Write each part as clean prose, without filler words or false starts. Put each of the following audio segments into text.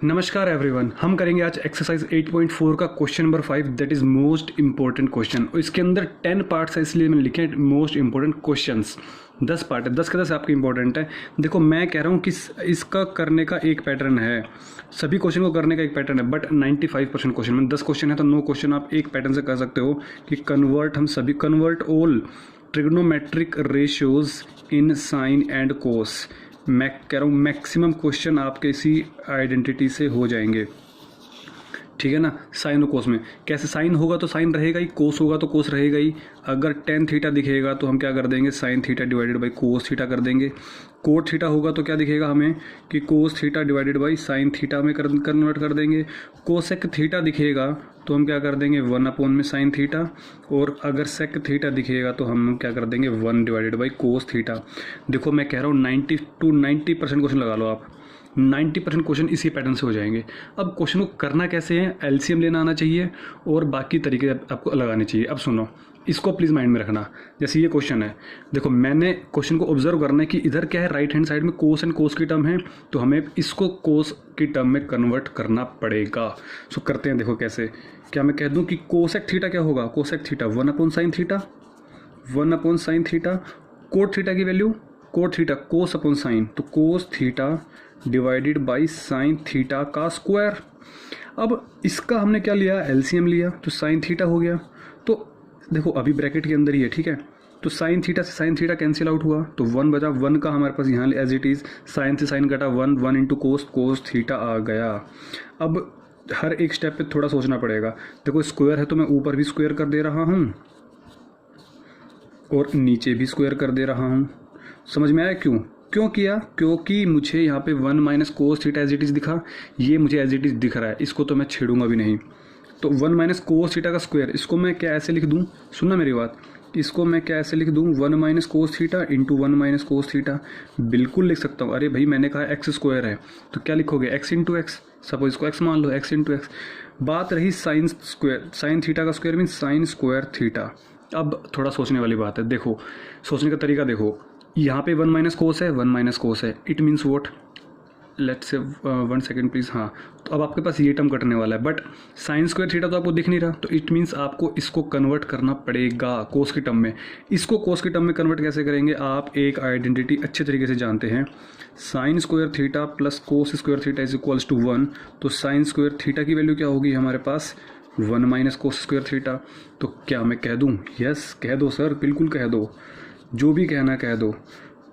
नमस्कार एवरीवन, हम करेंगे आज एक्सरसाइज 8.4 का question number 5 that is most important question. और इसके अंदर 10 पार्ट्स है, इसलिए मैंने लिखे मोस्ट इंपॉर्टेंट क्वेश्चंस। 10 पार्ट है, 10 के 10 आपके इंपॉर्टेंट है। देखो मैं कह रहा हूँ कि इसका करने का एक पैटर्न है, सभी क्वेश्चन को करने का एक पैटर्न है, बट 95% क्वेश्चन में 10 क्वेश्चन है तो 9 क्वेश्चन आप एक पैटर्न से कर सकते हो कि convert all trigonometric ratios in sine and cos. मैं कह रहा हूँ मैक्सिमम क्वेश्चन आपके इसी आइडेंटिटी से हो जाएंगे, ठीक है ना। साइन और कोस में कैसे, साइन होगा तो साइन रहेगा ही, कोस होगा तो कोस रहेगा ही। अगर टेन थीटा दिखेगा तो हम क्या कर देंगे, sign theta divided by cos theta कर देंगे। कोट थीटा होगा तो क्या दिखेगा हमें कि कोस theta divided by sine theta में कन्वर्ट कर देंगे। कोसेक थीटा दिखेगा तो हम क्या कर देंगे 1 में साइन थीटा, और अगर सेक थीटा दिखेगा तो हम क्या कर देंगे 1 डिवाइडेड बाई कोस थीटा। देखो मैं कह रहा हूँ 90% क्वेश्चन लगा लो आप, 90% क्वेश्चन इसी पैटर्न से हो जाएंगे। अब क्वेश्चन को करना कैसे है, एलसीएम लेना आना चाहिए और बाकी तरीके आपको लगाने चाहिए। अब सुनो, इसको प्लीज़ माइंड में रखना। जैसे ये क्वेश्चन है, देखो मैंने क्वेश्चन को ऑब्जर्व करना है कि इधर क्या है, राइट हैंड साइड में कोस एंड कोस की टर्म है, तो हमें इसको कोस की टर्म में कन्वर्ट करना पड़ेगा। सो करते हैं, देखो कैसे। क्या मैं कह दूं कि कोसेक थीटा क्या होगा, cosec theta 1 sine theta, 1 sine theta. Cot theta की value, cot theta cos upon sine, तो cos theta divided by sine theta का स्क्वायर। अब इसका हमने क्या लिया, एलसीएम लिया, तो साइन थीटा हो गया। तो देखो अभी ब्रैकेट के अंदर ही है, ठीक है, तो साइन थीटा से साइन थीटा कैंसिल आउट हुआ तो 1 बचा। 1 का हमारे पास यहाँ एज इट इज़, साइन से साइन कटा 1 इंटू कोस थीटा आ गया। अब हर एक स्टेप पे थोड़ा सोचना पड़ेगा। देखो स्क्वायर है तो मैं ऊपर भी स्क्वायर कर दे रहा हूँ और नीचे भी स्क्वायर कर दे रहा हूँ। समझ में आया क्यों किया, क्योंकि मुझे यहाँ पे 1 minus cos theta as it is दिखा, ये मुझे एज इट इज़ दिख रहा है, इसको तो मैं छेड़ूंगा भी नहीं। तो 1 माइनस कोस थीटा का स्क्वायर, इसको मैं क्या ऐसे लिख दूँ, सुनना मेरी बात, इसको मैं क्या ऐसे लिख दूँ 1 minus cos theta into 1 minus cos theta. बिल्कुल लिख सकता हूँ। अरे भाई मैंने कहा एक्स स्क्वायर है तो क्या लिखोगे, एक्स इंटू एक्स, सपोज इसको एक्स मान लो, एक्स इंटू एक्स। बात रही साइन स्क्वायर, साइन थीटा का square mean sine square theta. अब थोड़ा सोचने वाली बात है, देखो सोचने का तरीका देखो, यहाँ पे 1 माइनस कोस है, 1 माइनस कोस है, it means what, let's say 1 second please. हाँ, तो अब आपके पास ये टर्म कटने वाला है, बट साइन स्क्वायर थीटा तो आपको दिख नहीं रहा, तो इट मीन्स आपको इसको कन्वर्ट करना पड़ेगा कोस की टर्म में। इसको कोस की टर्म में कन्वर्ट कैसे करेंगे, आप एक आइडेंटिटी अच्छे तरीके से जानते हैं, sine square theta plus cos square theta is equals to 1। तो साइन स्क्वायर थीटा की वैल्यू क्या होगी हमारे पास, 1 माइनस कोस स्क्वायर थीटा। तो क्या मैं कह दूँ, यस कह दो सर, बिल्कुल कह दो, जो भी कहना कह दो।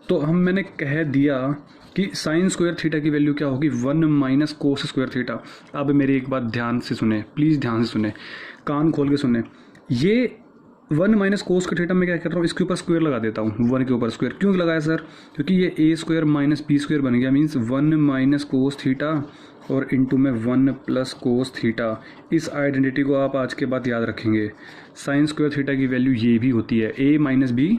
तो मैंने कह दिया कि साइन स्क्वायर थीटा की वैल्यू क्या होगी, 1 माइनस कोस स्क्वायर थीटा। अब मेरी एक बात ध्यान से सुने, प्लीज़ ध्यान से सुने, कान खोल के सुने। ये 1 माइनस कोस का थीटा मैं क्या कर रहा हूँ, इसके ऊपर स्क्वायर लगा देता हूँ, 1 के ऊपर स्क्वायर। क्यों लगाया सर, क्योंकि ये ए स्क्वायर माइनस बी स्क्वायर बन गया, मीन्स 1 माइनस कोस थीटा और इंटू में 1 प्लस कोस थीटा। इस आइडेंटिटी को आप आज के बाद याद रखेंगे। साइन स्क्वायर थीटा की वैल्यू ये भी होती है ए माइनस बी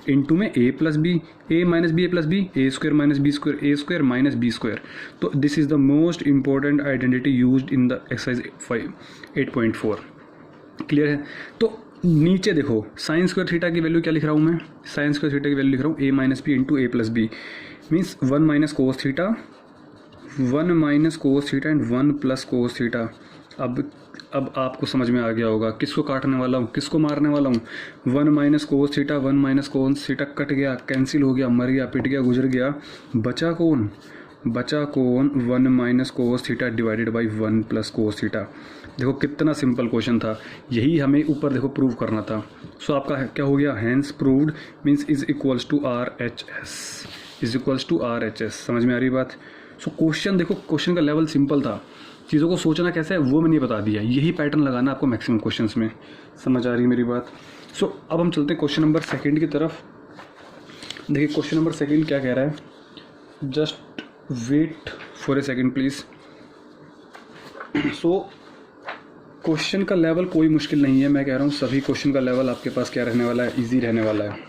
इंटू में ए plus B, A minus B A plus B, A square minus B square, A square minus B square. तो this is the most important identity used in the exercise 8.4। Clear है। तो नीचे देखो sine square theta की value क्या लिख रहा हूँ मैं, साइन स्क्वायर थीटा की वैल्यू लिख रहा हूँ A minus B into A plus B, means 1 minus cos theta, 1 minus cos theta and 1 plus cos theta. अब आपको समझ में आ गया होगा किसको काटने वाला हूँ, किसको मारने वाला हूँ। 1 minus cos theta, 1 minus cos theta cut गया, कैंसिल हो गया, मर गया, पिट गया, गुजर गया। बचा कौन, 1 minus cos theta divided by 1 plus cos theta. देखो कितना सिंपल क्वेश्चन था, यही हमें ऊपर देखो प्रूव करना था। सो आपका क्या हो गया, hence proved means is equals to RHS, is equals to RHS। समझ में आ रही बात। सो क्वेश्चन देखो, क्वेश्चन का लेवल सिंपल था, चीज़ों को सोचना कैसे है वो मैंने बता दिया, यही पैटर्न लगाना आपको मैक्सिमम क्वेश्चंस में। समझ आ रही मेरी बात। सो अब हम चलते हैं क्वेश्चन नंबर 2 की तरफ। देखिए क्वेश्चन नंबर 2 क्या कह रहा है, just wait for a second please. So question का लेवल कोई मुश्किल नहीं है, मैं कह रहा हूँ सभी क्वेश्चन का लेवल आपके पास क्या रहने वाला है, ईजी रहने वाला है।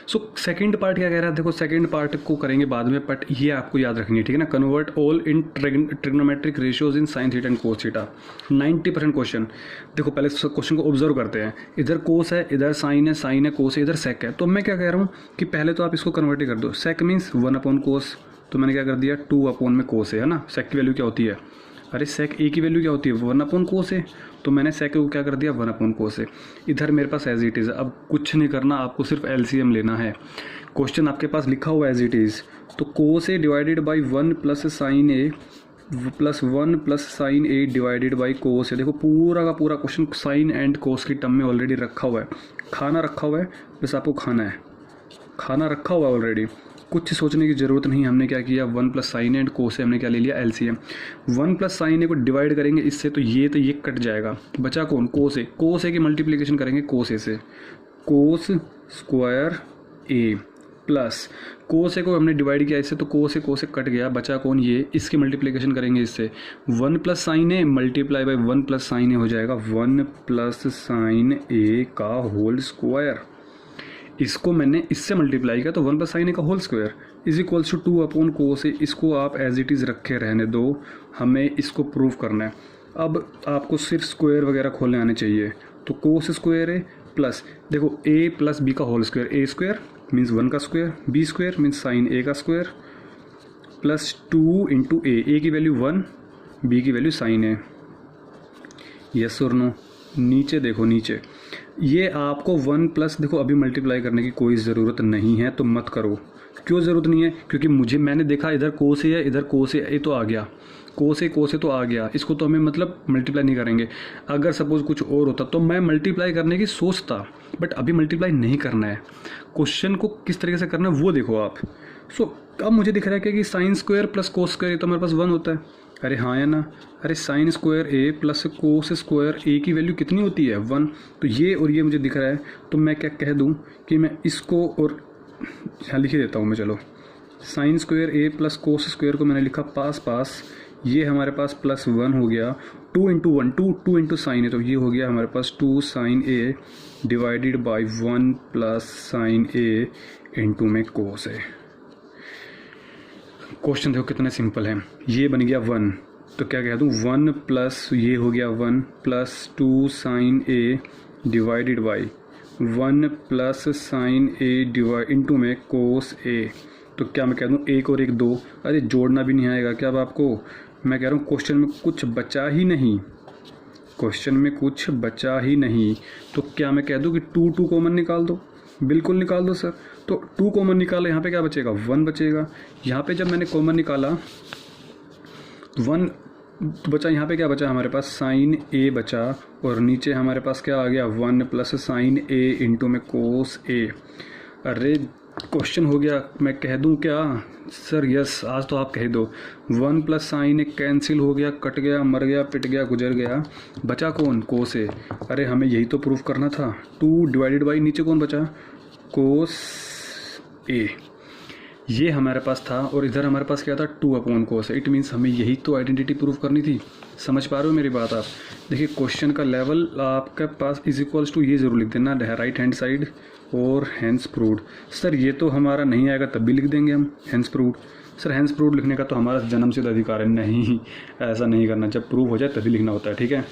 सो सेकंड पार्ट क्या कह रहा है, देखो सेकंड पार्ट को करेंगे बाद में, बट ये आपको याद रखनी है, ठीक है ना। Convert all in trigonometric ratios in sine theta and cos theta. 90% question. देखो पहले क्वेश्चन को ऑब्जर्व करते हैं, इधर कोस है, इधर साइन है, कोस है, इधर सेक है। तो मैं क्या कह रहा हूँ कि पहले तो आप इसको कन्वर्ट ही कर दो। सेक मीन्स 1 अपॉन कोस, तो मैंने क्या कर दिया 2/कोस ए, है ना। सेक की वैल्यू क्या होती है, अरे सेक ए की वैल्यू क्या होती है 1/कोस ए, तो मैंने सेक को क्या कर दिया 1/कोस ए। इधर मेरे पास एज इट इज़, अब कुछ नहीं करना, आपको सिर्फ एलसीएम लेना है। क्वेश्चन आपके पास लिखा हुआ एज इट इज़, तो cos A divided by 1 plus sine A plus 1 plus sine A divided by cos है। देखो पूरा का पूरा क्वेश्चन साइन एंड कोस की टर्म में ऑलरेडी रखा हुआ है, खाना रखा हुआ है, बस आपको खाना है, खाना रखा हुआ है ऑलरेडी, कुछ सोचने की ज़रूरत नहीं। हमने क्या किया 1 प्लस साइन एंड कोस से हमने क्या ले लिया एलसीएम। 1 प्लस साइन ए को डिवाइड करेंगे इससे तो ये कट जाएगा, बचा कौन कोस ए। कोस ए की मल्टीप्लिकेशन करेंगे कोस ए से, cos square A plus cos ए को हमने डिवाइड किया इससे तो कोस ए कट गया, बचा कौन ये, इसकी मल्टीप्लिकेशन करेंगे इससे 1 plus sine A multiply by 1 plus sine A हो जाएगा 1 प्लस साइन ए का होल स्क्वायर। इसको मैंने इससे मल्टीप्लाई किया तो 1 प्लस साइन ए का whole square is equals to 2/कोस ए। इसको आप एज इट इज़ रखे रहने दो, हमें इसको प्रूव करना है। अब आपको सिर्फ स्क्वायर वगैरह खोलने आने चाहिए, तो कोस स्क्वायर ए प्लस देखो ए प्लस बी का whole square, A square means 1 का square, B square means sine A का स्क्वायर प्लस 2 इंटू ए की वैल्यू 1, बी की वैल्यू साइन ए। यस और नो, नीचे देखो नीचे, ये आपको 1 प्लस देखो अभी मल्टीप्लाई करने की कोई ज़रूरत नहीं है तो मत करो। क्यों ज़रूरत नहीं है, क्योंकि मैंने देखा इधर कोस ए है, इधर कोस ए तो आ गया, कोस ए तो आ गया, इसको तो हमें मतलब मल्टीप्लाई नहीं करेंगे। अगर सपोज कुछ और होता तो मैं मल्टीप्लाई करने की सोचता, बट अभी मल्टीप्लाई नहीं करना है। क्वेश्चन को किस तरीके से करना है वो देखो आप। अब मुझे दिख रहा है कि sine square plus cos square तो हमारे पास 1 होता है, अरे हाँ या ना, अरे sine square A plus cos square A की वैल्यू कितनी होती है 1, तो ये और ये मुझे दिख रहा है, तो मैं क्या कह दूँ कि मैं इसको और यहाँ लिख ही देता हूँ मैं। चलो sine square A plus cos square को मैंने लिखा पास, ये हमारे पास प्लस 1 हो गया, 2 इंटू 1 2 इंटू साइन है, तो ये हो गया हमारे पास 2 sine A divided by 1 plus sine A into में कोस है। क्वेश्चन देखो कितना सिंपल है, ये बन गया 1, तो क्या कह दूँ 1 प्लस ये हो गया 1 plus 2 sine A divided by 1 plus sine A divide into में कोस ए। तो क्या मैं कह दूँ 1 और 1 2, अरे जोड़ना भी नहीं आएगा क्या अब आपको। मैं कह रहा हूँ क्वेश्चन में कुछ बचा ही नहीं, क्वेश्चन में कुछ बचा ही नहीं, तो क्या मैं कह दूँ कि 2 कॉमन निकाल दो, बिल्कुल निकाल दो सर। तो 2 कॉमन निकाला, यहाँ पे क्या बचेगा 1 बचेगा। यहाँ पे जब मैंने कॉमन निकाला 1 बचा, यहाँ पे क्या बचा हमारे पास साइन ए बचा, और नीचे हमारे पास क्या आ गया 1 प्लस साइन ए इंटू में कोस ए। अरे क्वेश्चन हो गया, मैं कह दूं क्या सर, यस आज तो आप कह दो। 1 प्लस साइन ए कैंसिल हो गया, कट गया, मर गया, पिट गया, गुजर गया, बचा कौन कोस ए। अरे हमें यही तो प्रूफ करना था, 2 डिवाइडेड बाई नीचे कौन बचा कोस ए, ये हमारे पास था, और इधर हमारे पास क्या था 2/कोस ए। इट मीन्स हमें यही तो आइडेंटिटी प्रूफ करनी थी। समझ पा रहे हो मेरी बात आप। देखिए क्वेश्चन का लेवल आपके पास इज इक्वल्स टू ये ज़रूर लिख देना राइट हैंड साइड और हैंस प्रूव्ड। सर ये तो हमारा नहीं आएगा तब भी लिख देंगे हम hence proved. Sir hence proved लिखने का तो हमारा जन्मसिद्ध अधिकार है, नहीं ऐसा नहीं करना, जब प्रूव हो जाए तभी लिखना होता है, ठीक है।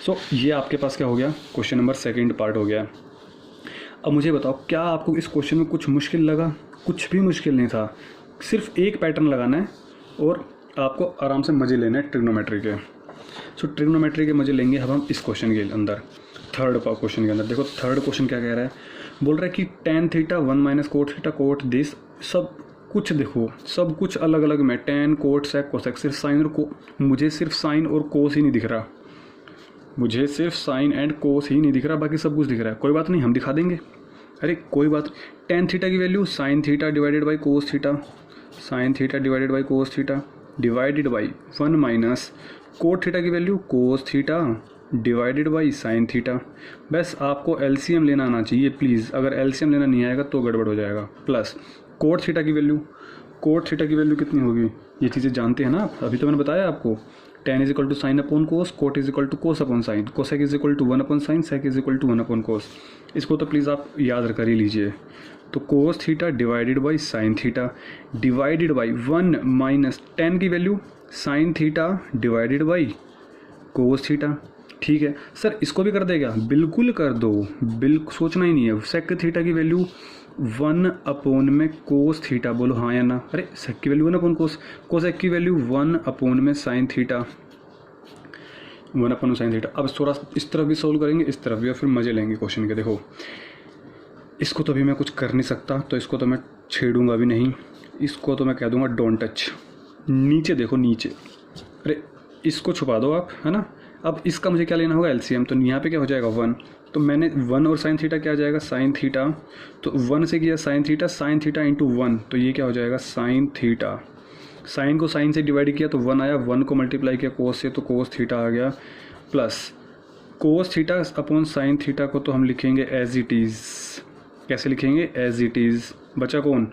सो ये आपके पास क्या हो गया, क्वेश्चन नंबर 2 पार्ट हो गया। अब मुझे बताओ क्या आपको इस क्वेश्चन में कुछ मुश्किल लगा? कुछ भी मुश्किल नहीं था, सिर्फ एक पैटर्न लगाना है और आपको आराम से मज़े लेने हैं ट्रिग्नोमेट्री के। सो ट्रिग्नोमेट्री के मज़े लेंगे अब हम इस क्वेश्चन के अंदर, थर्ड क्वेश्चन के अंदर। देखो थर्ड क्वेश्चन क्या कह रहा है, बोल रहा है कि tan theta 1 minus cot theta coat this, सब कुछ देखो सब कुछ अलग अलग में, tan कोट सेक कोसेक, सिर्फ साइन और को, मुझे सिर्फ साइन और कोस ही नहीं दिख रहा, मुझे सिर्फ साइन एंड कोस ही नहीं दिख रहा, बाकी सब कुछ दिख रहा है। कोई बात नहीं, हम दिखा देंगे, अरे कोई बात। tan थीटा की value sine theta divided by cos theta, sine theta divided by cos theta divided by 1 minus cot theta की value cos theta divided by sine theta. बस आपको एलसीएम लेना आना चाहिए प्लीज़, अगर एलसीएम लेना नहीं आएगा तो गड़बड़ हो जाएगा। प्लस कोट थीटा की वैल्यू, कोट थीटा की वैल्यू कितनी होगी, ये चीज़ें जानते हैं ना आप, अभी तो मैंने बताया आपको। tan is equal to sine upon cos, cot is equal to cos upon sine, cosec is equal to 1 upon sine, sec is equal to 1 upon cos. इसको तो प्लीज़ आप याद कर ही लीजिए। तो cos theta divided by sine theta divided by 1 minus tan की value sine theta divided by cos theta. ठीक है सर, इसको भी कर देगा, बिल्कुल कर दो, बिल्कुल सोचना ही नहीं है। सेक थीटा की वैल्यू 1 में कोस थीटा, बोलो हाँ या ना। अरे सेक की वैल्यू 1 अपॉन कोस, कोसेक की वैल्यू 1 में साइन थीटा, 1 साइन थीटा। अब थोड़ा इस तरफ भी सोल्व करेंगे, इस तरफ भी, और फिर मज़े लेंगे क्वेश्चन के। देखो इसको तो अभी मैं कुछ कर नहीं सकता, तो इसको तो मैं छेड़ूंगा भी नहीं, इसको तो मैं कह दूंगा डोंट टच। नीचे देखो नीचे, अरे इसको छुपा दो आप, है ना। अब इसका मुझे क्या लेना होगा, एलसीएम। तो यहाँ पे क्या हो जाएगा 1, तो मैंने 1 और साइन थीटा क्या आ जाएगा, साइन थीटा। तो 1 से किया साइन थीटा इंटू 1, तो ये क्या हो जाएगा साइन थीटा। साइन को साइन से डिवाइड किया तो 1 आया, 1 को मल्टीप्लाई किया कोस से तो कोस थीटा आ गया, plus cos theta upon sine theta को तो हम लिखेंगे एज इट इज़। कैसे लिखेंगे, एज इट इज़। बचा कौन,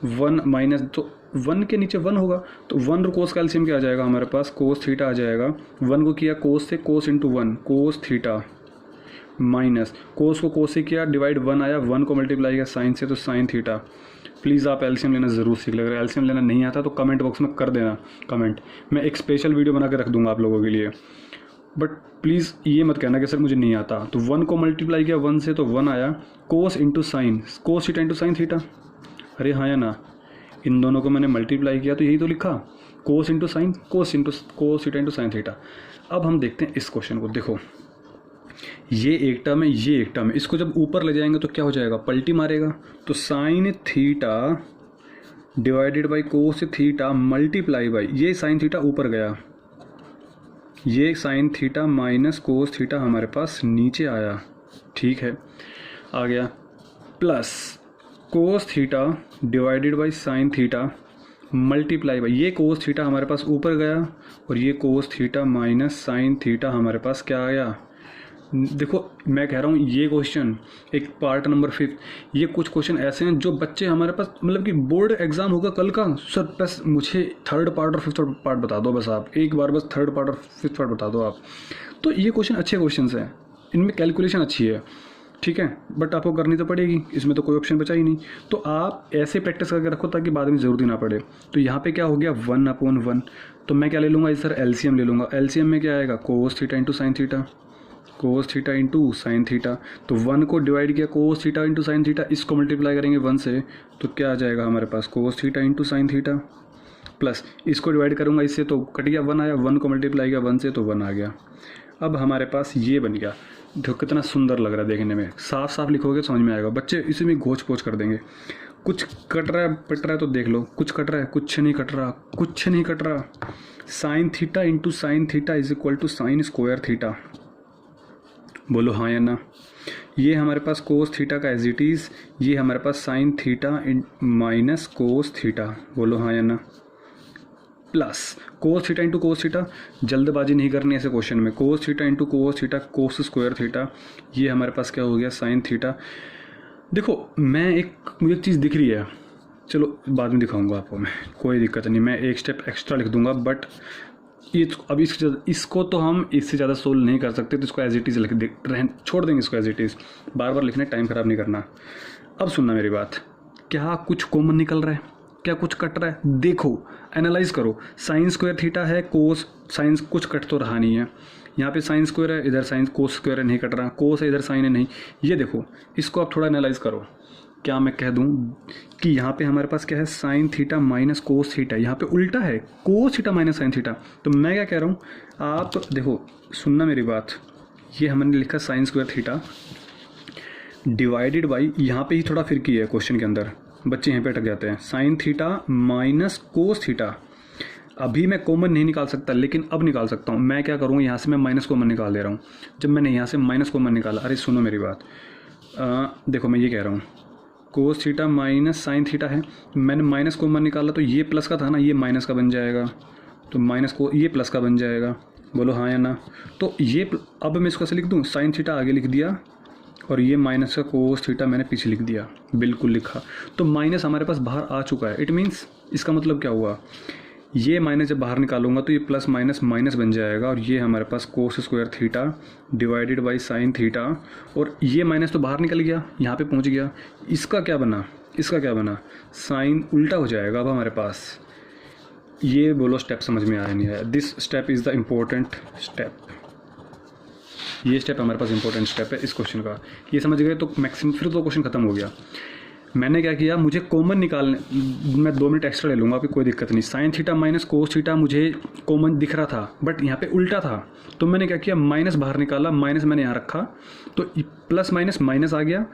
1 माइनस, तो 1 के नीचे 1 होगा, तो 1 और कोस का एलसीएम क्या आ जाएगा हमारे पास, कोस थीटा आ जाएगा। 1 को किया कोस से, cos into 1 cos theta, minus cos को कोस से किया डिवाइड 1 आया, 1 को मल्टीप्लाई किया साइन से तो साइन थीटा। प्लीज़ आप एलसीएम लेना ज़रूर सीख लें। अगर एलसीएम लेना नहीं आता तो कमेंट बॉक्स में कर देना कमेंट, मैं एक स्पेशल वीडियो बना के रख दूंगा आप लोगों के लिए। बट प्लीज़ ये मत कहना कि सर मुझे नहीं आता। तो 1 को मल्टीप्लाई किया 1 से तो 1 आया, cos into sine, cos theta into sine theta. अरे हाँ या ना, इन दोनों को मैंने मल्टीप्लाई किया तो यही तो लिखा, cos into sine, cos theta into sine theta. अब हम देखते हैं इस क्वेश्चन को। देखो ये एक टर्म है, ये एक टर्म है, इसको जब ऊपर ले जाएंगे तो क्या हो जाएगा, पलटी मारेगा। तो sine theta divided by cos theta multiply by, ये साइन थीटा ऊपर गया, ये sign theta minus cos theta हमारे पास नीचे आया, ठीक है, आ गया, plus cos theta divided by sine theta multiply by, ये कोस थीटा हमारे पास ऊपर गया और ये कोस थीटा माइनस साइन थीटा हमारे पास क्या आया। देखो मैं कह रहा हूँ ये क्वेश्चन एक पार्ट नंबर 5, ये कुछ क्वेश्चन ऐसे हैं जो बच्चे हमारे पास, मतलब कि बोर्ड एग्जाम होगा कल का, सर बस मुझे 3rd पार्ट और 5th पार्ट बता दो, बस आप एक बार बस 3rd पार्ट और 5th पार्ट बता दो आप। तो ये क्वेश्चन अच्छे क्वेश्चन हैं, इनमें कैलकुलेशन अच्छी है, ठीक है, बट आपको करनी तो पड़ेगी, इसमें तो कोई ऑप्शन बचा ही नहीं। तो आप ऐसे प्रैक्टिस करके रखो ताकि बाद में ज़रूरत ही ना पड़े। तो यहाँ पे क्या हो गया 1/1, तो मैं क्या ले लूँगा सर, एलसीएम ले लूँगा। एलसीएम में क्या आएगा, cos theta into sine theta, cos theta into sine theta. तो 1 को डिवाइड किया cos theta into sine theta, इसको मल्टीप्लाई करेंगे 1 से तो क्या आ जाएगा हमारे पास, cos theta into sine theta, plus इसको डिवाइड करूँगा इससे तो कट गया, 1 आया, 1 को मल्टीप्लाई किया 1 से तो 1 आ गया। अब हमारे पास ये बन गया, देखो कितना सुंदर लग रहा है देखने में, साफ साफ लिखोगे समझ में आएगा। बच्चे इसी में घोच पोच कर देंगे, कुछ कट रहा है पिट रहा है तो देख लो, कुछ कट रहा है, कुछ नहीं कट रहा, कुछ नहीं कट रहा। Sine theta into sine theta is equal to sine square theta, बोलो हाँ या ना। ये हमारे पास कोस थीटा का एज इट इज़, ये हमारे पास sine theta minus cos theta, बोलो हाँ या ना, plus cos theta into cos theta, जल्दबाजी नहीं करनी ऐसे क्वेश्चन में, cos theta into cos theta cos square theta, ये हमारे पास क्या हो गया साइन थीटा। देखो मुझे एक चीज़ दिख रही है, चलो बाद में दिखाऊंगा आपको मैं, कोई दिक्कत नहीं, मैं एक स्टेप एक्स्ट्रा लिख दूंगा, बट ये अब इसको तो हम इससे ज़्यादा सोल्व नहीं कर सकते, तो इसको एज इट इज़ छोड़ देंगे, इसको एज इट इज़, बार बार लिखने टाइम ख़राब नहीं करना। अब सुनना मेरी बात, क्या कुछ कॉमन निकल रहा है, क्या कुछ कट रहा है, देखो एनालाइज करो। साइन स्क्वायर थीटा है, कोस साइन कुछ कट तो रहा नहीं है, यहाँ पे साइन स्क्वायर है, इधर साइन कोस स्क्वायर है, नहीं कट रहा, कोस है इधर साइन है नहीं, ये देखो इसको आप थोड़ा एनालाइज करो। क्या मैं कह दूं कि यहाँ पे हमारे पास क्या है, sine theta minus cos theta, यहाँ पे उल्टा है कोस थीटा माइनस साइन थीटा। तो मैं क्या कह रहा हूँ, आप देखो सुनना मेरी बात, ये हमने लिखा sign square theta divided by, यहाँ पे ही थोड़ा फिर की है क्वेश्चन के अंदर, बच्चे यहाँ पे अटक जाते हैं, sign theta minus cos theta. अभी मैं कॉमन नहीं निकाल सकता, लेकिन अब निकाल सकता हूँ। मैं क्या करूँगा, यहाँ से मैं माइनस कॉमन निकाल दे रहा हूँ। जब मैंने यहाँ से माइनस कॉमन निकाला, अरे सुनो मेरी बात, देखो मैं ये कह रहा हूँ कोस थीटा माइनस साइन थीटा है, मैंने माइनस कॉमन निकाला तो ये प्लस का था ना, ये माइनस का बन जाएगा, तो माइनस को ये प्लस का बन जाएगा, बोलो हाँ या ना। तो ये अब मैं इसको ऐसे लिख दूँ, साइन थीटा आगे लिख दिया और ये माइनस का कोस थीटा मैंने पीछे लिख दिया, बिल्कुल लिखा। तो माइनस हमारे पास बाहर आ चुका है, इट मीन्स इसका मतलब क्या हुआ, ये माइनस जब बाहर निकालूंगा तो ये प्लस माइनस माइनस बन जाएगा, और ये हमारे पास cos square theta divided by sine theta, और ये माइनस तो बाहर निकल गया, यहाँ पे पहुँच गया। इसका क्या बना, इसका क्या बना, साइन उल्टा हो जाएगा अब हमारे पास। ये बोलो स्टेप समझ में आया नहीं आया, this step is the important step, ये स्टेप हमारे पास इंपॉर्टेंट स्टेप है इस क्वेश्चन का। ये समझ गए तो मैक्सिमम फिर तो क्वेश्चन खत्म हो गया। मैंने क्या किया, मुझे कॉमन निकालने, मैं 2 मिनट एक्स्ट्रा ले लूँगा, अभी कोई दिक्कत नहीं। Sign theta minus cos theta मुझे कॉमन दिख रहा था, बट यहाँ पे उल्टा था, तो मैंने क्या किया, माइनस बाहर निकाला, माइनस मैंने यहाँ रखा, तो प्लस माइनस माइनस आ गया।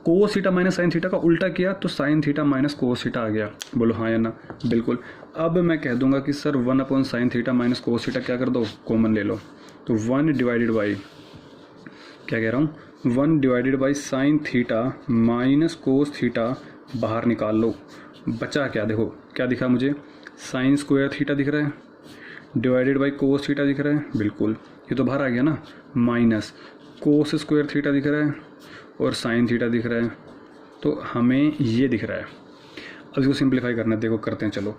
Cos theta minus sine theta का उल्टा किया तो sine theta minus cos theta आ गया। बोलो हाँ या ना? बिल्कुल। अब मैं कह दूंगा कि sir 1 sine theta minus cos theta क्या कर दो, कॉमन ले लो। तो 1 डिवाइडेड बाई, क्या कह रहा हूँ, 1 divided by sine theta minus cos theta बाहर निकाल लो। बचा क्या, देखो क्या दिखा मुझे, साइन स्क्वायर थीटा दिख रहा है डिवाइडेड बाई कोस थीटा दिख रहा है, बिल्कुल ये तो बाहर आ गया ना, माइनस कोस स्क्वायर थीटा दिख रहा है और साइन थीटा दिख रहा है, तो हमें ये दिख रहा है। अब इसको सिंप्लीफाई करना है, देखो करते हैं, चलो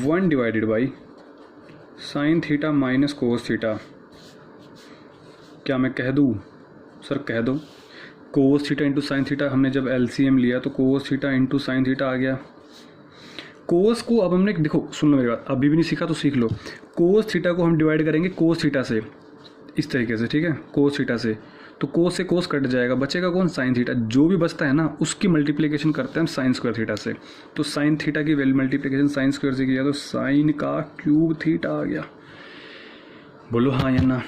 1 divided by sine theta minus cos theta, क्या मैं कह दूँ सर, कह दो cos theta into sine theta, हमने जब एलसीएम लिया तो cos theta into sine theta आ गया। कोस को अब हमने, देखो सुन लो मेरी बात, अभी भी नहीं सीखा तो सीख लो। कोस थीटा को हम डिवाइड करेंगे कोस थीटा से, इस तरीके से, ठीक है, कोस थीटा से, तो कोस से कोस कट जाएगा, बचेगा कौन, साइन थीटा। जो भी बचता है ना उसकी मल्टीप्लिकेशन करते हैं हम साइन स्क्वायर थीटा से। तो साइन थीटा की वैल्यू मल्टीप्लिकेशन साइन स्क्वायर से किया तो साइन का क्यूब थीटा आ गया। बोलो हाँ या ना?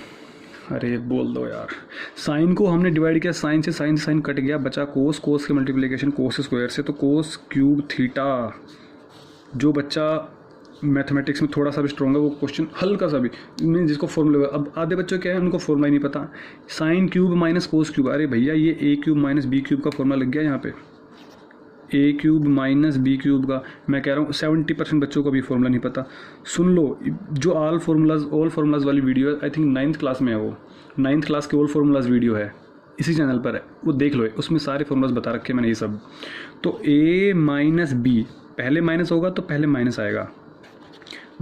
अरे बोल दो यार। साइन को हमने डिवाइड किया साइन से, साइन कट गया, बचा कोस, कोस की मल्टीप्लिकेशन कोस स्क्वायर से, तो कोस क्यूब थीटा। जो बच्चा मैथमेटिक्स में थोड़ा सा भी स्ट्रॉन्ग है वो क्वेश्चन हल्का सा भी, मीन जिसको फॉर्मूला, अब आधे बच्चों क्या है उनको फॉर्मूला ही नहीं पता, sine cube minus cos cube, अरे भैया ये ए क्यूब माइनस बी क्यूब का फॉर्मूला लग गया यहाँ पे, ए क्यूब माइनस बी क्यूब का। मैं कह रहा हूँ 70% बच्चों को भी फॉर्मूला नहीं पता। सुन लो, जो ऑल फार्मूलाज वाली वीडियो है, आई थिंक 9th क्लास में है वो, 9th क्लास के ऑल फार्मूलाज वीडियो है, इसी चैनल पर है, वो देख लो, उसमें सारे फार्मूलाज बता रखे मैंने ये सब। तो ए माइनस बी, पहले माइनस होगा तो पहले माइनस आएगा,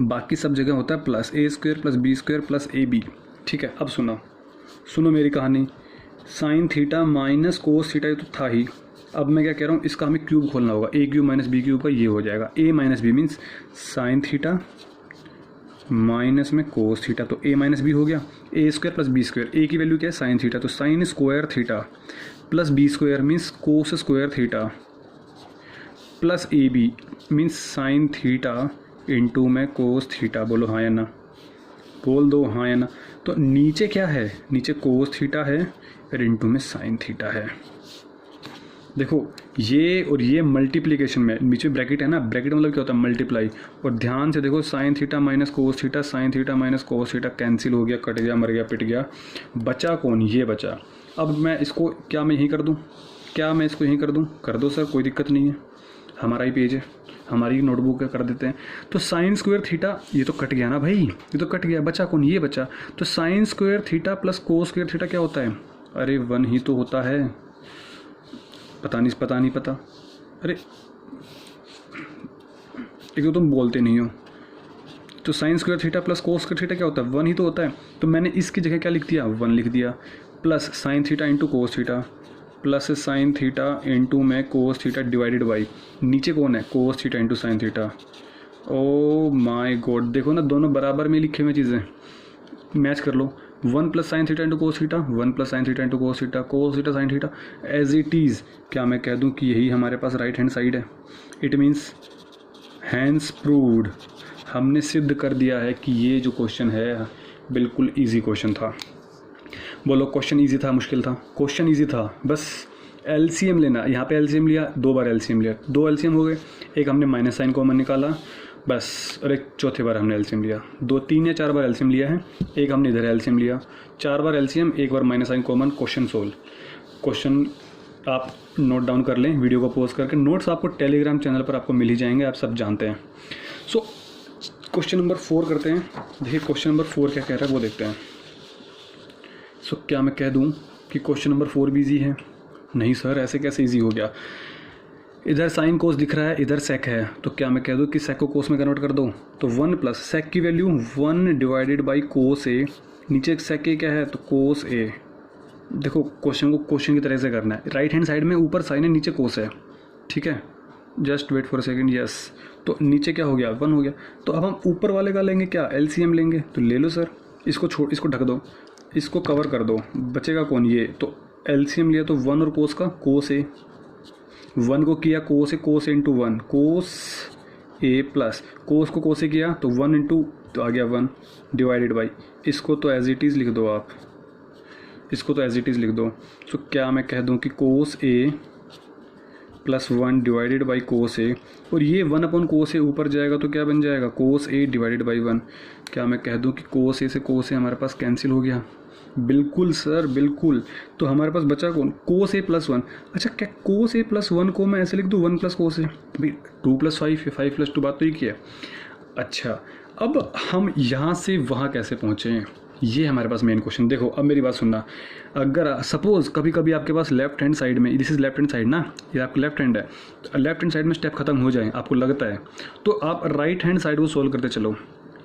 बाकी सब जगह होता है plus, A square plus B square plus A B, ठीक है। अब सुनो मेरी कहानी, sine theta minus cos theta ये तो था ही, अब मैं क्या कह रहा हूँ, इसका हमें क्यूब खोलना होगा, A cube minus B cube का ये हो जाएगा, A minus B means sine theta minus में कोस थीटा, तो ए माइनस बी हो गया, A square plus B square, A की वैल्यू क्या है साइन थीटा, तो sine square theta plus B square means cos square theta plus A B means sine theta into में cos theta. बोलो हाँ या ना? बोल दो हाँ या ना? तो नीचे क्या है, नीचे कोस थीटा है और इंटू में साइन थीटा है। देखो ये और ये मल्टीप्लिकेशन में, नीचे ब्रैकेट है ना, ब्रैकेट मतलब क्या होता है, मल्टीप्लाई। और ध्यान से देखो, sign theta minus cos theta, sine theta minus cos theta cancel हो गया, कट गया, मर गया, पिट गया, बचा कौन, ये बचा। अब मैं इसको क्या मैं यहीं कर दूँ, क्या मैं इसको यहीं कर दूँ? कर दो सर, कोई दिक्कत नहीं है, हमारा ही पेज है, हमारी नोटबुक कर देते हैं। तो साइन स्क्वायर थीटा, ये तो कट गया ना भाई, ये तो कट गया, बचा कौन, ये बचा। तो sine square theta plus cos square theta क्या होता है? अरे 1 ही तो होता है, पता नहीं पता। अरे एक तो तुम बोलते नहीं हो। तो sine square theta plus cos square theta क्या होता है? 1 ही तो होता है। तो मैंने इसकी जगह क्या लिख दिया, 1 लिख दिया, plus sine theta into cos theta plus sine theta into में कोस थीटा डिवाइडेड बाई, नीचे कौन है, कोस theta into sine theta. Oh my God, देखो ना दोनों बराबर में लिखे हुए चीज़ें, मैच कर लो। 1 plus sine theta into cos theta, 1 plus sine theta into cos theta sine theta, as it is. क्या मैं कह दूं कि यही हमारे पास राइट हैंड साइड है? इट मीन्स हैंस प्रूव्ड, हमने सिद्ध कर दिया है कि ये जो क्वेश्चन है बिल्कुल इजी क्वेश्चन था। बोलो क्वेश्चन इजी था मुश्किल था? क्वेश्चन इजी था, बस एलसीएम लेना। यहाँ पे एलसीएम लिया, 2 बार एलसीएम लिया, 2 एलसीएम हो गए, एक हमने माइनस साइन कॉमन निकाला बस, और एक चौथी बार हमने एलसीएम लिया। 2, 3 या 4 बार एलसीएम लिया है, एक हमने इधर एलसीएम लिया, 4 बार एलसीएम, 1 बार minus sine common, question solve. Question आप नोट डाउन कर लें, वीडियो को पॉज करके। नोट्स आपको टेलीग्राम चैनल पर आपको मिल ही जाएंगे, आप सब जानते हैं। सो क्वेश्चन नंबर 4 करते हैं। देखिए क्वेश्चन नंबर 4 क्या कह रहा है वो देखते हैं। सो क्या मैं कह दूं कि क्वेश्चन नंबर 4 भी ईजी है? नहीं सर, ऐसे कैसे ईजी हो गया? इधर साइन कोस दिख रहा है, इधर सेक है, तो क्या मैं कह दूं कि सेक को कोस में कन्वर्ट कर दो? तो 1 प्लस सेक की वैल्यू 1 डिवाइडेड बाई कोस ए, नीचे सेक ए क्या है तो कोस ए। देखो क्वेश्चन को क्वेश्चन की तरह से करना है, राइट हैंड साइड में ऊपर साइन है, नीचे कोस है, ठीक है, just wait for a second, yes. तो नीचे क्या हो गया, 1 हो गया। तो अब हम ऊपर वाले का लेंगे क्या, एलसीएम लेंगे, तो ले लो सर, इसको ढक दो, इसको कवर कर दो, बचेगा कौन, ये। तो एलसीएम लिया तो 1 और कोस का कोस ए, 1 को किया कोस ए इंटू 1, कोस ए प्लस कोस को कोस ए किया तो 1 इंटू तो आ गया 1 डिवाइडेड बाई, इसको तो एज इट इज़ लिख दो आप, इसको तो एज इट इज़ लिख दो। तो क्या मैं कह दूं कि कोस ए प्लस 1 डिवाइडेड बाई कोस ए, और ये 1 अपॉन कोस ए ऊपर जाएगा तो क्या बन जाएगा कोस ए डिवाइडेड बाई 1। क्या मैं कह दूं कि कोस ए से कोस ए हमारे पास कैंसिल हो गया? बिल्कुल सर बिल्कुल। तो हमारे पास बचा कौन? कोस ए प्लस 1। अच्छा क्या कोस ए प्लस 1 को मैं ऐसे लिख दूँ 1 प्लस कोस ए? भाई 2 प्लस 5 5 प्लस 2 बात तो ही की है। अच्छा अब हम यहाँ से वहाँ कैसे पहुँचे, ये हमारे पास मेन क्वेश्चन। देखो अब मेरी बात सुनना, अगर सपोज कभी कभी आपके पास लेफ्ट हैंड साइड में, this is left hand side ना, ये आपका लेफ्ट हैंड है, तो लेफ्ट हैंड साइड में स्टेप खत्म हो जाए आपको लगता है, तो आप राइट हैंड साइड को सोल्व करते चलो,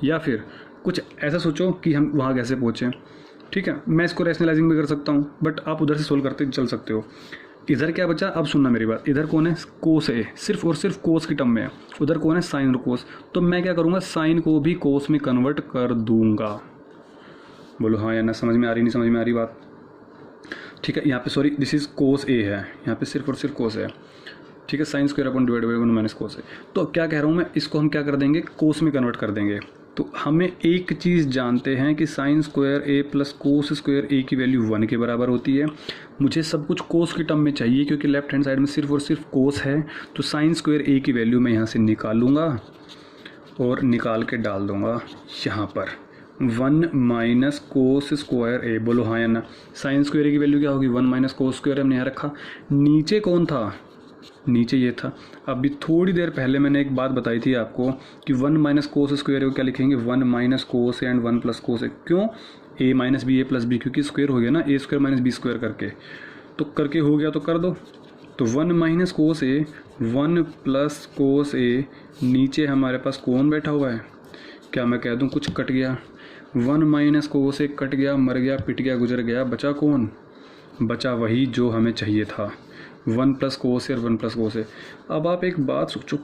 या फिर कुछ ऐसा सोचो कि हम वहाँ कैसे पहुँचें। ठीक है, मैं इसको रैशनलाइजिंग भी कर सकता हूँ, बट आप उधर से सोल्व करते चल सकते हो। इधर क्या बचा, अब सुनना मेरी बात, इधर कौन है? कोस है, सिर्फ और सिर्फ कोस की टर्म में है। उधर कौन है? साइन और कोस। तो मैं क्या करूँगा, साइन को भी कोस में कन्वर्ट कर दूंगा। बोलो हाँ या ना, समझ में आ रही नहीं समझ में आ रही बात? ठीक है, यहाँ पे सॉरी दिस इज कोस ए है, यहाँ पे सिर्फ और सिर्फ कोस है। ठीक है, sine square upon divide by 1 minus कोस है। तो क्या कह रहा हूँ मैं, इसको हम क्या कर देंगे, कोस में कन्वर्ट कर देंगे। तो हमें एक चीज़ जानते हैं कि sine square A plus cos square A की वैल्यू 1 के बराबर होती है। मुझे सब कुछ कोस की टर्म में चाहिए क्योंकि लेफ्ट हैंड साइड में सिर्फ और सिर्फ कोस है। तो साइन स्क्वायर ए की वैल्यू मैं यहाँ से निकालूंगा और निकाल के डाल दूंगा यहाँ पर 1 माइनस कोस स्क्वायर ए। बोलो हाँ या ना? साइन स्क्वायर ए की वैल्यू क्या होगी? 1 माइनस कोस स्क्वायर हमने यहाँ रखा। नीचे कौन था? नीचे ये था। अभी थोड़ी देर पहले मैंने एक बात बताई थी आपको कि 1 माइनस कोस स्क्वायर को क्या लिखेंगे? 1 minus cos and 1 plus cos A. क्यों? A minus B A plus B, क्योंकि स्क्वायर हो गया ना, A square minus B square करके, तो करके हो गया तो कर दो। तो 1 माइनस कोस ए 1 प्लस कोस ए, नीचे हमारे पास कौन बैठा हुआ है? क्या मैं कह दूँ कुछ कट गया? 1 माइनस कोस ए कट गया, मर गया, पिट गया, गुजर गया, बचा कौन? बचा वही जो हमें चाहिए था, 1 प्लस कोस ए और 1 प्लस कोस ए। अब आप एक बात सोचो,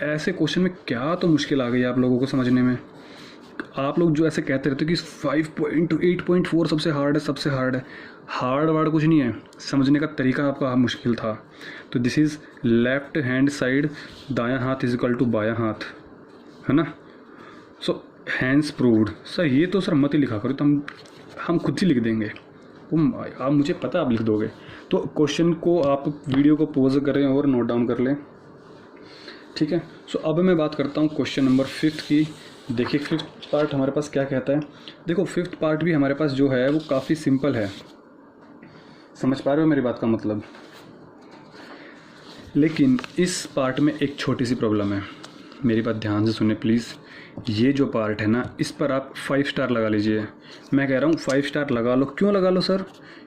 ऐसे क्वेश्चन में क्या तो मुश्किल आ गई आप लोगों को समझने में। आप लोग जो ऐसे कहते रहते हो कि 8.4 सबसे हार्ड है, सबसे हार्ड है। हार्ड वार्ड कुछ नहीं है, समझने का तरीका आपका मुश्किल था। तो this is left hand side, दायां हाथ इज इक्वल टू बायां हाथ, है ना। सो हैंड्स प्रूव्ड। सर ये तो सर मत ही लिखा करो, तो हम खुद ही लिख देंगे। आप मुझे पता आप लिख दोगे। तो क्वेश्चन को आप वीडियो को पॉज करें और नोट डाउन कर लें, ठीक है। सो अब मैं बात करता हूँ क्वेश्चन नंबर 5 की। देखिए 5th पार्ट हमारे पास क्या कहता है। देखो 5th पार्ट भी हमारे पास जो है वो काफ़ी सिंपल है, समझ पा रहे हो मेरी बात का मतलब। लेकिन इस पार्ट में एक छोटी सी प्रॉब्लम है, मेरी बात ध्यान से सुने प्लीज़। ये जो पार्ट है ना, इस पर आप 5 स्टार लगा लीजिए। मैं कह रहा हूँ 5 स्टार लगा लो। क्यों लगा लो सर?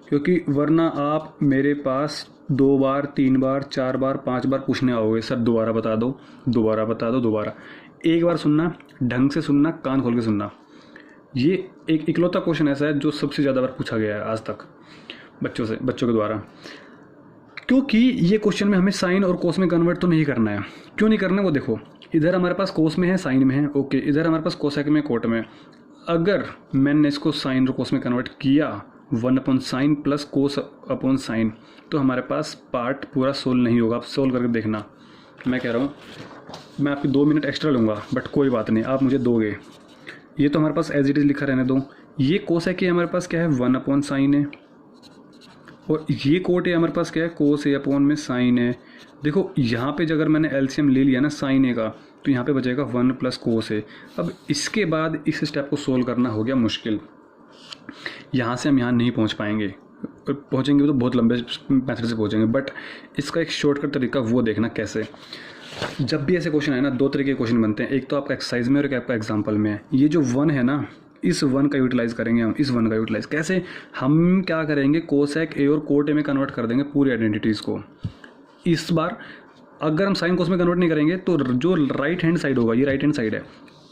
क्योंकि वरना आप मेरे पास 2 बार 3 बार 4 बार 5 बार पूछने आओगे, सर दोबारा बता दो, दोबारा बता दो, दोबारा। एक बार सुनना, ढंग से सुनना, कान खोल के सुनना। ये एक इकलौता क्वेश्चन ऐसा है जो सबसे ज़्यादा बार पूछा गया है आज तक बच्चों के द्वारा। क्योंकि ये क्वेश्चन में हमें साइन और कोस में कन्वर्ट तो नहीं करना है। क्यों नहीं करना है वो देखो, इधर हमारे पास कोस में है, साइन में है, ओके। इधर हमारे पास कोसेक में, कोट में। अगर मैंने इसको साइन और कोस में कन्वर्ट किया 1 upon sign plus cos upon sine, तो हमारे पास पार्ट पूरा सोल्व नहीं होगा। आप सोल्व करके देखना। मैं कह रहा हूँ मैं आपकी 2 मिनट एक्स्ट्रा लूँगा, बट कोई बात नहीं, आप मुझे दोगे। ये तो हमारे पास एज इट इज़ लिखा रहने दो। ये कोसेक हमारे पास क्या है? 1 अपॉन साइन है। और ये कोट ए हमारे पास क्या है? कोस ए अपॉन में साइन है। देखो यहाँ पे अगर मैंने एलसीएम ले लिया ना साइन ए का, तो यहाँ पे बचेगा 1 प्लस कोस ए। अब इसके बाद इस स्टेप को सोल्व करना हो गया मुश्किल। यहाँ से हम यहाँ नहीं पहुँच पाएंगे, पहुँचेंगे तो बहुत लंबे मेथड से पहुँचेंगे, बट इसका एक शॉर्टकट तरीका वो देखना कैसे। जब भी ऐसे क्वेश्चन है ना, 2 तरीके के क्वेश्चन बनते हैं, एक तो आपका एक्सरसाइज में और एक आपका एग्जाम्पल में है। ये जो 1 है ना, इस 1 का यूटिलाइज़ करेंगे हम। इस 1 का यूटिलाइज़ कैसे? हम क्या करेंगे, कोसेक ए और कोट ए में कन्वर्ट कर देंगे पूरी आइडेंटिटीज़ को। इस बार अगर हम साइन कोस में कन्वर्ट नहीं करेंगे तो जो राइट हैंड साइड होगा, ये राइट हैंड साइड है,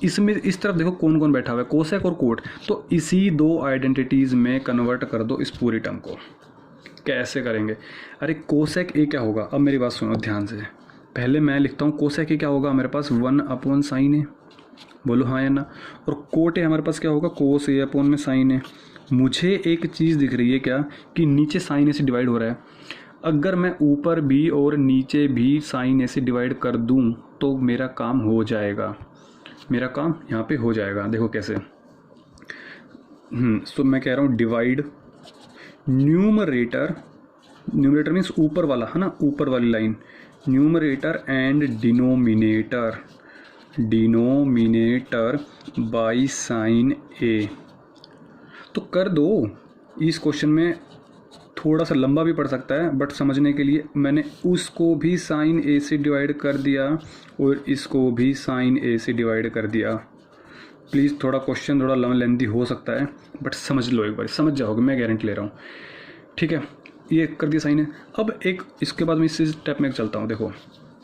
इसमें इस तरफ देखो कौन कौन बैठा हुआ है, कोसेक और कोट। तो इसी 2 आइडेंटिटीज़ में कन्वर्ट कर दो इस पूरी टर्म को। कैसे करेंगे? अरे कोसेक ए क्या होगा, अब मेरी बात सुनो ध्यान से। पहले मैं लिखता हूँ कोसेक ए क्या होगा, मेरे पास 1 अपॉन साइन है। बोलो हाँ या ना। और कोट ए हमारे पास क्या होगा? कोस ए अपॉन में साइन है। मुझे एक चीज़ दिख रही है क्या, कि नीचे साइन ए से डिवाइड हो रहा है। अगर मैं ऊपर भी और नीचे भी साइन ए से डिवाइड कर दूं तो मेरा काम हो जाएगा, मेरा काम यहाँ पे हो जाएगा। देखो कैसे, तो मैं कह रहा हूँ डिवाइड न्यूमरेटर, न्यूमरेटर मीन्स ऊपर वाला है ना, ऊपर वाली line, numerator and denominator, denominator by sine A. तो कर दो, इस क्वेश्चन में थोड़ा सा लंबा भी पड़ सकता है बट समझने के लिए मैंने उसको भी साइन ए से डिवाइड कर दिया और इसको भी साइन ए से डिवाइड कर दिया। प्लीज़ थोड़ा क्वेश्चन थोड़ा लेंथी हो सकता है बट समझ लो, एक बार समझ जाओगे, मैं गारंटी ले रहा हूँ। ठीक है, ये कर दिया साइन ए। अब एक इसके बाद मैं इस स्टेप में चलता हूँ। देखो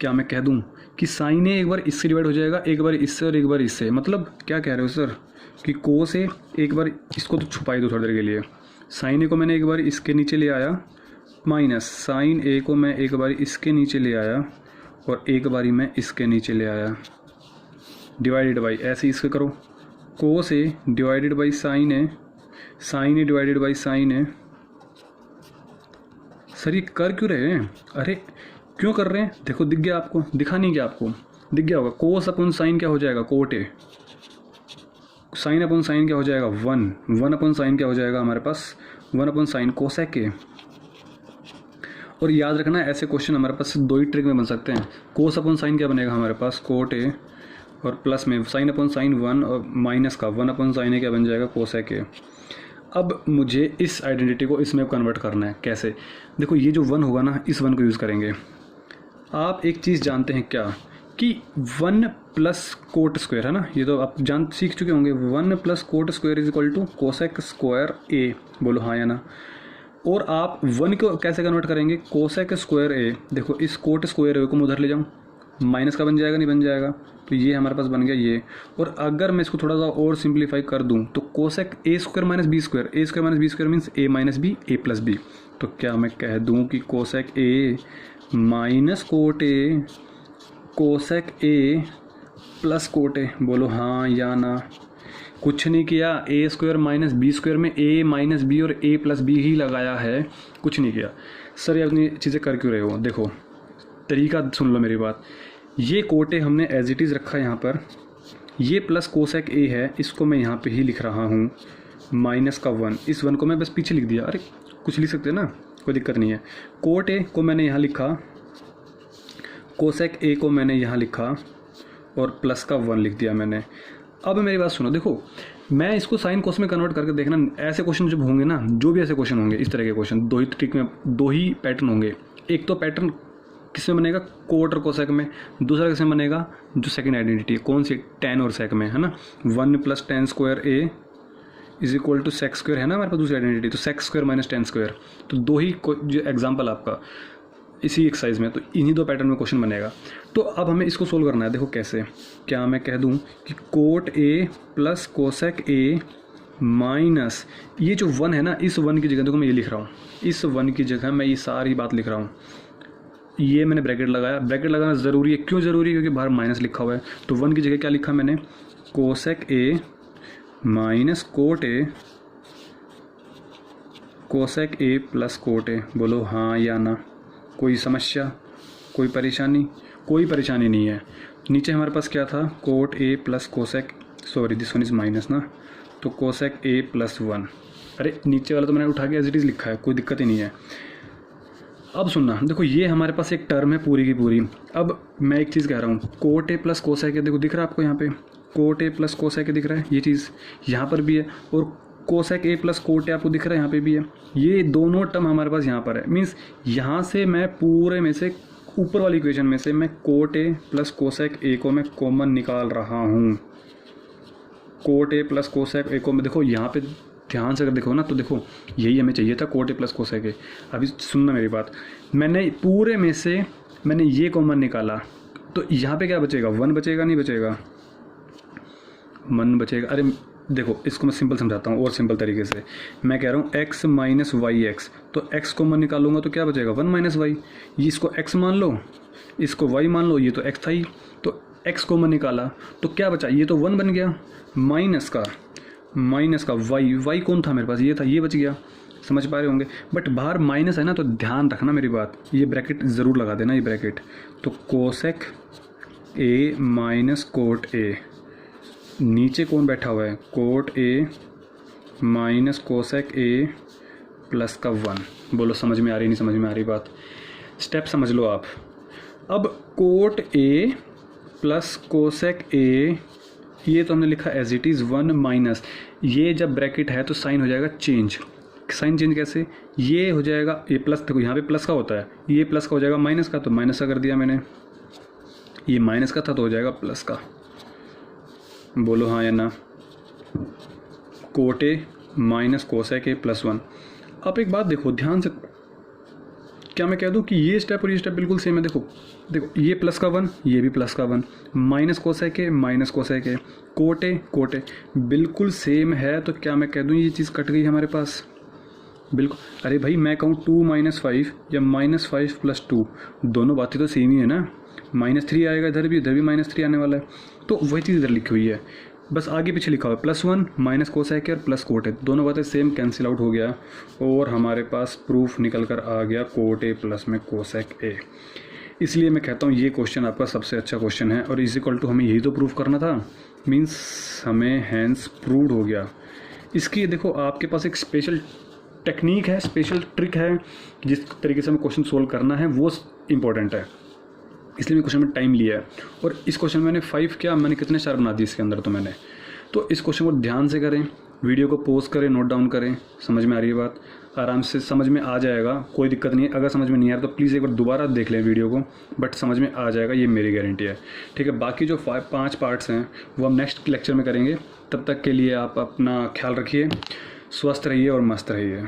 क्या मैं कह दूँ कि साइन ए एक बार इससे डिवाइड हो जाएगा, एक बार इससे और एक बार इससे, मतलब क्या कह रहे हो सर कि कोस ए एक बार इसको तो छुपाई दो थोड़ी देर के लिए, साइन ए को मैंने एक बार इसके नीचे ले आया, माइनस साइन ए को मैं एक बार इसके नीचे ले आया और एक बारी मैं इसके नीचे ले आया, डिवाइडेड बाई, ऐसे इसके करो, cos A divided by sine A, sine A divided by sine A. Sir ये कर क्यों रहे हैं, अरे क्यों कर रहे हैं, देखो दिख गया आपको, दिखा नहीं गया आपको, दिख गया होगा। कोस अपन साइन क्या हो जाएगा, cot A, sine upon sine क्या हो जाएगा, वन अपन साइन क्या हो जाएगा हमारे पास, one upon sine cosec A. और याद रखना ऐसे क्वेश्चन हमारे पास दो ही ट्रिक में बन सकते हैं। कोस अपन साइन क्या बनेगा हमारे पास, कोट ए, और प्लस में साइन अपन साइन वन, और माइनस का वन अपन साइन ए क्या बन जाएगा, कोसेक ए। अब मुझे इस आइडेंटिटी को इसमें कन्वर्ट करना है। कैसे, देखो ये जो वन होगा ना, इस वन को यूज़ करेंगे। आप एक चीज़ जानते हैं क्या कि वन प्लस कोट स्क्वायर है ना, ये तो आप सीख चुके होंगे, one plus cot square is equal to cosec square A, बोलो हाँ या ना। और आप वन को कैसे कन्वर्ट करेंगे, कोसेक स्क्वायर ए, देखो इस कोट स्क्वायर ए को मैं उधर ले जाऊँ, माइनस का बन जाएगा, नहीं बन जाएगा, तो ये हमारे पास बन गया ये। और अगर मैं इसको थोड़ा सा और सिंप्लीफाई कर दूं तो cosec A square minus B square, A square minus B square means A minus B, A plus B. तो क्या मैं कह दूं कि cosec A minus cot A, cosec A plus cot A, बोलो हाँ या ना। कुछ नहीं किया, A square minus B square में ए माइनस बी और ए प्लस बी ही लगाया है, कुछ नहीं किया। सर ये अपनी चीज़ें कर क्यों रहे हो, देखो तरीका सुन लो मेरी बात। ये कोटे हमने एज इट इज़ रखा है यहाँ पर, ये प्लस कोसेक ए है, इसको मैं यहाँ पे ही लिख रहा हूँ, माइनस का वन, इस वन को मैं बस पीछे लिख दिया, अरे कुछ लिख सकते हैं ना, कोई दिक्कत नहीं है। कोट ए को मैंने यहाँ लिखा, कोसेक ए को मैंने यहाँ लिखा और प्लस का वन लिख दिया मैंने। अब मेरी बात सुनो, देखो मैं इसको साइन कोस में कन्वर्ट करके देखना, ऐसे क्वेश्चन जब होंगे ना, जो भी ऐसे क्वेश्चन होंगे इस तरह के क्वेश्चन, दो ही ट्रिक में दो ही पैटर्न होंगे। एक तो पैटर्न किसमें बनेगा, कोट और कोसेक में, दूसरा किसमें बनेगा, जो सेकंड आइडेंटिटी है, कौन सी, टेन और सेक में, है ना। One plus tan square A is equal to sec square है ना हमारे पास दूसरी आइडेंटिटी, तो sec square minus tan square. तो दो ही जो एग्जाम्पल आपका इसी एक्सरसाइज में, तो इन्हीं दो पैटर्न में क्वेश्चन बनेगा। तो अब हमें इसको सोल्व करना है। देखो कैसे, क्या मैं कह दूँ कि cot A plus cosec A minus ये जो वन है ना, इस वन की जगह देखो मैं ये लिख रहा हूँ, इस वन की जगह मैं ये सारी बात लिख रहा हूँ, ये मैंने ब्रैकेट लगाया। ब्रैकेट लगाना ज़रूरी है, क्यों ज़रूरी है, क्योंकि बाहर माइनस लिखा हुआ है। तो वन की जगह क्या लिखा मैंने, cosec A minus cot A, cosec A plus cot A, बोलो हाँ या ना। कोई समस्या, कोई परेशानी, कोई परेशानी नहीं है। नीचे हमारे पास क्या था, cot A plus cosec, sorry this one is minus ना, तो कोसेक ए प्लस वन। अरे नीचे वाला तो मैंने उठा के एज इट इज़ लिखा है, कोई दिक्कत ही नहीं है। अब सुनना, देखो ये हमारे पास एक टर्म है पूरी की पूरी। अब मैं एक चीज़ कह रहा हूँ, कोट ए प्लस कोसेक, देखो दिख रहा है आपको यहाँ पे, कोट ए प्लस कोसेक दिख रहा है, ये चीज़ यहाँ पर भी है, और कोसेक ए प्लस कोट ए आपको दिख रहा है यहाँ पे भी है। ये दोनों टर्म हमारे पास यहाँ पर है, मीन्स यहाँ से मैं पूरे में से ऊपर वाली इक्वेशन में से मैं कोट ए प्लस कोसेक ए को मैं कॉमन निकाल रहा हूँ। कोट ए प्लस कोसेक ए को मैं, देखो यहाँ पे ध्यान से अगर देखो ना, तो देखो यही हमें चाहिए था, कोट ए प्लस कोसेक ए। अभी सुनना मेरी बात, मैंने पूरे में से मैंने ये कॉमन निकाला, तो यहाँ पे क्या बचेगा, वन बचेगा, नहीं बचेगा, वन बचेगा। अरे देखो इसको मैं सिंपल समझाता हूँ और सिंपल तरीके से। मैं कह रहा हूँ x माइनस वाई एक्स, तो x कॉमन निकालूंगा तो क्या बचेगा, वन माइनस वाई। ये इसको x मान लो, इसको y मान लो, ये तो x था ही, तो x कॉमन निकाला तो क्या बचा, ये तो वन बन गया, माइनस का y, y कौन था मेरे पास, ये था, ये बच गया। समझ पा रहे होंगे। बट बाहर माइनस है ना, तो ध्यान रखना मेरी बात, ये ब्रैकेट ज़रूर लगा देना, ये ब्रैकेट। तो कोसेक ए माइनस कोट ए, नीचे कौन बैठा हुआ है, cot A minus cosec A plus का 1। बोलो समझ में आ रही नहीं समझ में आ रही बात? स्टेप समझ लो आप। अब कोट ए प्लस कोसेक ए, ये तो हमने लिखा एज इट इज़ 1 माइनस, ये जब ब्रैकेट है तो साइन हो जाएगा चेंज। साइन चेंज कैसे, ये हो जाएगा, ये प्लस, देखो यहाँ पे प्लस का होता है, ये प्लस का हो जाएगा माइनस का, तो माइनस का कर दिया मैंने, ये माइनस का था तो हो जाएगा प्लस का। बोलो हाँ या ना? Cot A minus cosec A plus 1। अब एक बात देखो ध्यान से, क्या मैं कह दूं कि ये स्टेप और ये स्टेप बिल्कुल सेम है? देखो ये प्लस का 1, ये भी प्लस का 1, minus cosec A minus cosec A, cot A बिल्कुल सेम है। तो क्या मैं कह दूं ये चीज़ कट गई हमारे पास? बिल्कुल। अरे भाई मैं कहूँ 2 माइनस 5 या माइनस 5 प्लस 2, दोनों बातें तो सेम ही है ना। -3 आएगा इधर भी -3 आने वाला है, तो वही चीज़ इधर लिखी हुई है, बस आगे पीछे लिखा हुआ है +1 माइनस कोसेक और प्लस कोट ए, दोनों बातें सेम, कैंसिल आउट हो गया और हमारे पास प्रूफ निकल कर आ गया कोट ए प्लस में कोसेक ए। इसलिए मैं कहता हूँ ये क्वेश्चन आपका सबसे अच्छा क्वेश्चन है और इज इक्वल टू हमें यही तो प्रूफ करना था, मीन्स हमें हैंस प्रूव्ड हो गया। इसकी देखो आपके पास एक स्पेशल टेक्निक है, स्पेशल ट्रिक है, जिस तरीके से हमें क्वेश्चन सोल्व करना है वो इम्पोर्टेंट है, इसलिए मैं क्वेश्चन में टाइम लिया है। और इस क्वेश्चन में मैंने 5 क्या, मैंने कितने स्टार बना दिए इसके अंदर, तो इस क्वेश्चन को ध्यान से करें, वीडियो को पॉज करें, नोट डाउन करें। समझ में आ रही है बात? आराम से समझ में आ जाएगा, कोई दिक्कत नहीं है। अगर समझ में नहीं आ रहा तो प्लीज़ एक बार दोबारा देख लें वीडियो को, बट समझ में आ जाएगा, ये मेरी गारंटी है। ठीक है, बाकी जो 5 पार्ट्स हैं वो हम नेक्स्ट लेक्चर में करेंगे। तब तक के लिए आप अपना ख्याल रखिए, स्वस्थ रहिए और मस्त रहिए।